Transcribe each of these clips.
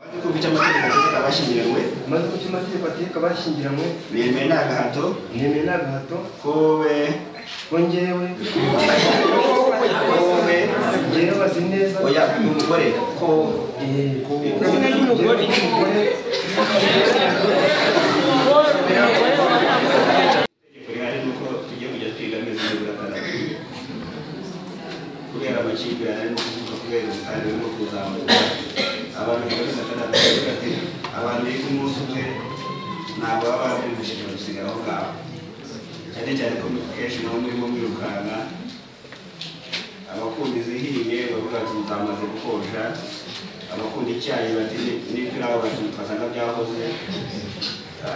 kubica amategeko abashyingiranywe maze kubica amategeko ategeka abashyingiranywe nemeye nta gahato kowe njyewe bazi neza oya umugore ko izina ry'umugore rihari nuko tugiye kujya twiga amezi kubera amakimbirane no kuvuga kubera ubukane no kuzamuka abantu bagize ati abantu biga umunsi umwe ntabwo baba barabyumvishije badusigara aho ngaho cyane cyane ko kenshi naho murimo mwirukanka abakunda izihiye bavuga ati zamaze gukonja abakunda icyayi bati n'ibiraho basanga byahoze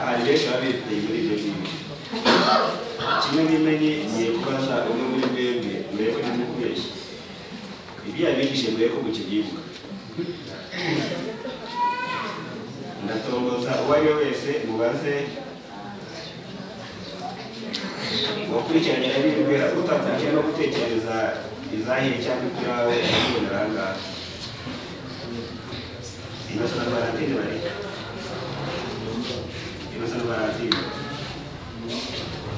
hari benshi baba bifiteye muri ibyo ngibyo kimwe n'imenyi ngiye kubaza umwe muri mwebwe mbere ko ndimo kubeshya ibyo yabigishije mbere ko mukibyibuka ndatongoza uwo ari we wese mubaze wakurikiranye na bibwira utatangiye no gutekereza izahiye cyangwa ibyawe ubibonera aha ngaha Innocent na Valentine bari Innocent na Valentine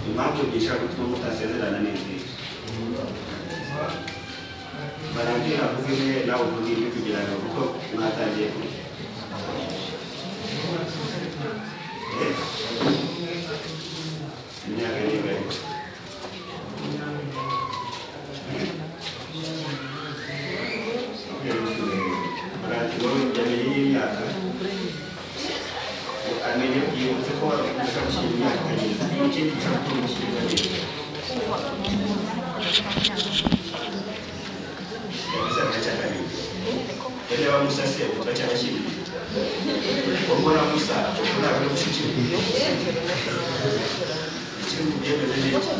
impamvu gishaka gutuma mutasezerana n'izihe Valentine avuga imwe nawe uvuga imwe kugira ngo kuko mwatangiye kure imyaka n'ingano y'imyaka amenye yibutse ko ashaka gushyira imyaka ikageza ikindi gishaka kumushyira yabisaga cyane bene wa Musa se uvuga cyane kintu mbona Musa ubona ko ushikira ikintu byemeze neza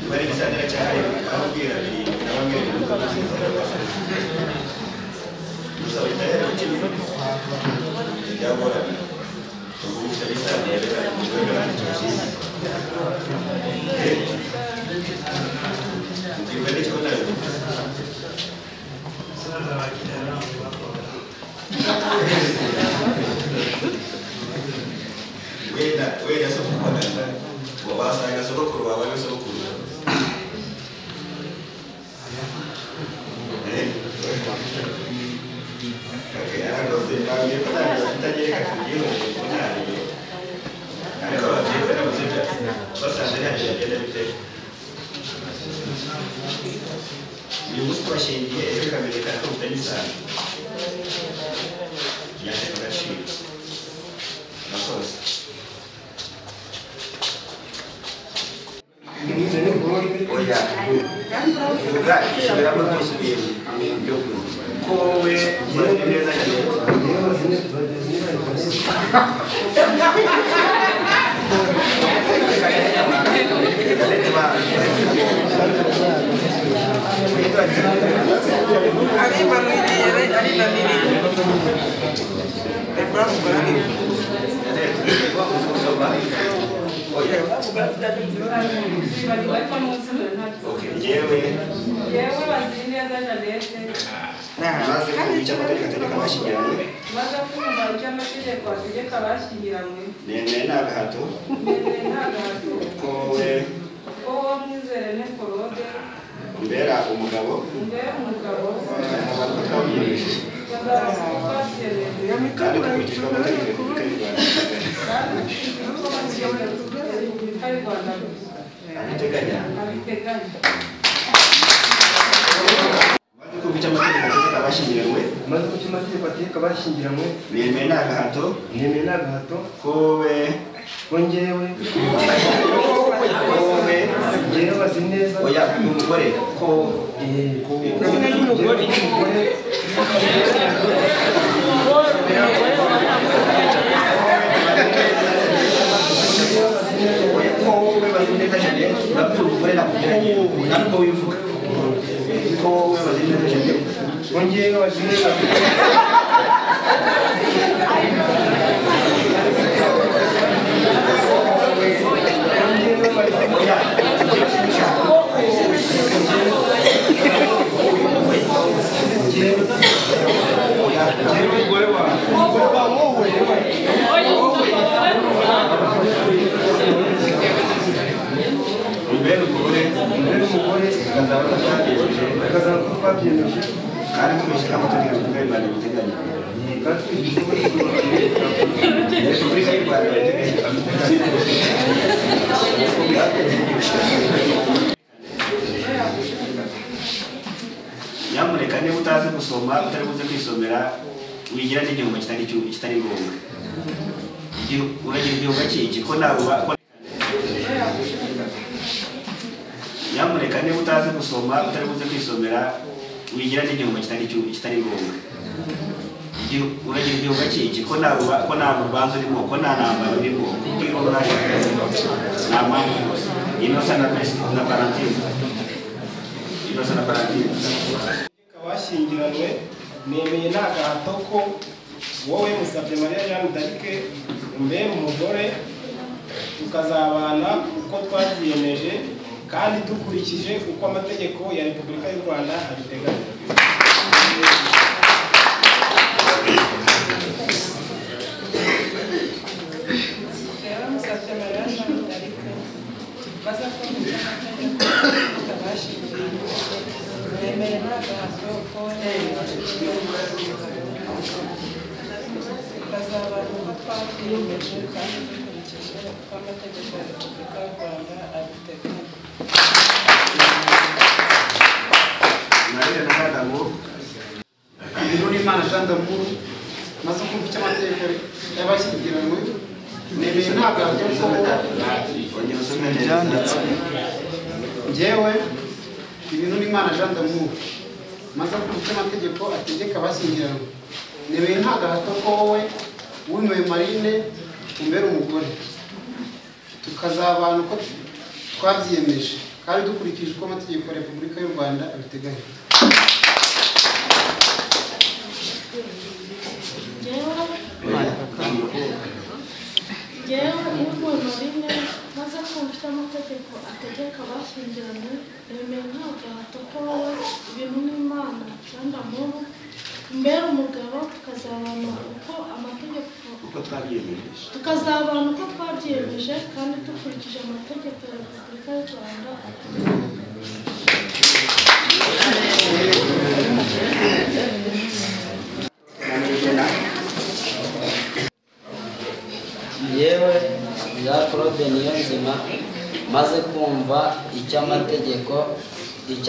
bari bisandira cyane ababwira biri nabamwe nuko Musa witaya ikintu yabora ubusha bisandira reka kubera cyane Gimana cakap dah? Weda semua kan? Bawa saya suruh keluar, bawa suruh keluar. Okay, ada dosen kami kita jadi kat video, mana ni? Ada kalau dia kena bersih, pasal dia ada bersih. Yumus twashingiye ejo kamereka ko utanyisana yaje kugashira nakoze oya uvuga ishobora mu gusubira ibyo kowe uzi neza Mbera umugabo kandi dukurikije amategeko abiteganya maze kubica amategeko abashyingiranywe nemeye nta gahato kowe njyewe bazi neza oya umugore ko izina ry'umugore umugore wawe imbere umugore akazaba ko twabyemeje kandi tubishyira amategeko y'Imana biteganya Repubulika y'u Rwanda nyamuneka niba utazi gusoma utari buze kwisomera wigira n'igihombo kitari ngombwa uragira igihombo cy'iki ko ntabwo nyamuneka niba utazi gusoma utari buze kwisomera wigira n'igihombo kitari ngombwa uragira igihombo cy'iki ko nta rubanza urimo ko nta ntambaro urimo kubwira urashaka nta mpamvu rwose inosa na Valentine abashyingiranywe nemeye nta gahato ko wowe Musabye Mariya Jeanne d'Arc umbera umugore tukazabana uko twabyiyemeje kandi dukurikije uko amategeko ya Repubulika y'u Rwanda abiteganya. Musabye Mariya Jeanne d'Arc baza ko nemeye nta gahato ko tukazabana uko twabyiyemeje kandi dukurikije uko amategeko ya Repubulika y'u Rwanda abiteganya. Imana Jean d'Amour maze kumva icyo amategeko y'abashyingiranywe nemeye nta gahato ko njyewe ibintu n'Imana Jean d'Amour maze kumva icyo amategeko ategeka abashyingiranywe nemeye nta gahato ko wowe Uwinyoye Marine umbera umugore tukazabana uko twabyiyemeje kandi dukurikije uko amategeko ya Repubulika y'u Rwanda abiteganya. Njyewe Uwinyoye Marine maze kumva icyo amategeko ategeka abashyingiranywe nemeye nta gahato ko wowe ibintu n'Imana Jean d'Amour umbera umugabo tukazabana uko twabyiyemeje kandi dukurikije amategeko ya Repubulika y'u Rwanda yewe Jean Claude Niyonzima maze kumva icyo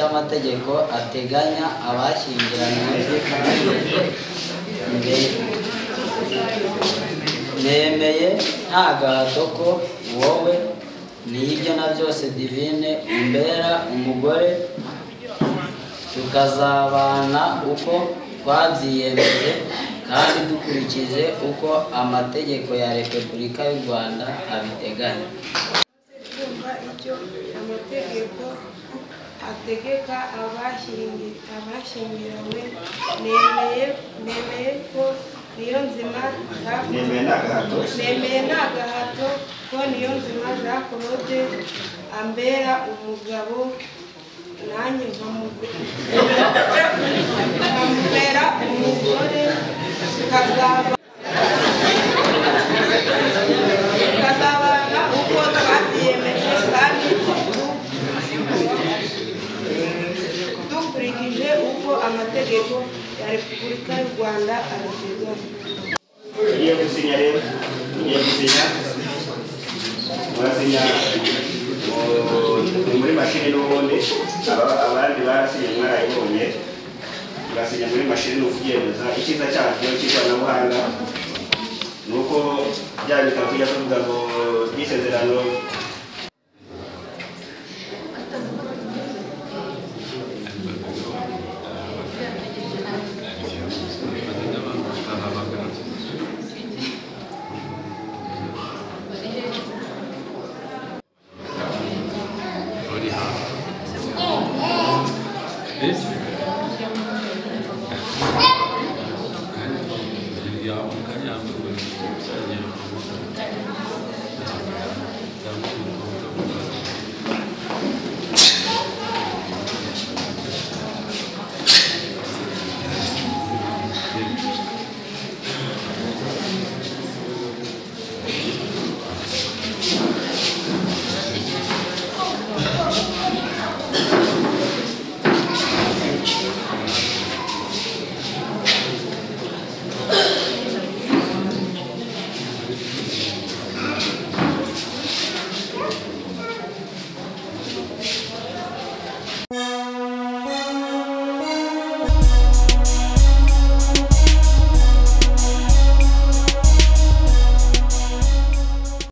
amategeko ateganya abashyingiranywe nemeye nta gahato ko wowe n'ibyo na byose Divine umbera umugore tukazabana uko twabyiyemeje kandi dukurikije uko amategeko ya Repubulika y'u Rwanda abiteganya. Kumva icyo amategeko ategeka abashyingiranywe nemeye ko Niyonzima nemeye nta gahato ko Niyonzima Jean Claude ambera umugabo nanjye nkamubera umugore tukazabana uko twabyiyemeje kandi dukurikije uko amategeko ya Repubulika y'u Rwanda abiteganya. Ugiye gusinya rero murasinya muri mashini n'ubundi abandi barasinya mwarayibonye murasinya muri mashini n'ukubyemeza. Icyiza cyabyo cy'ikoranabuhanga ni uko bya bitabo tujya tuvuga ngo by'isezerano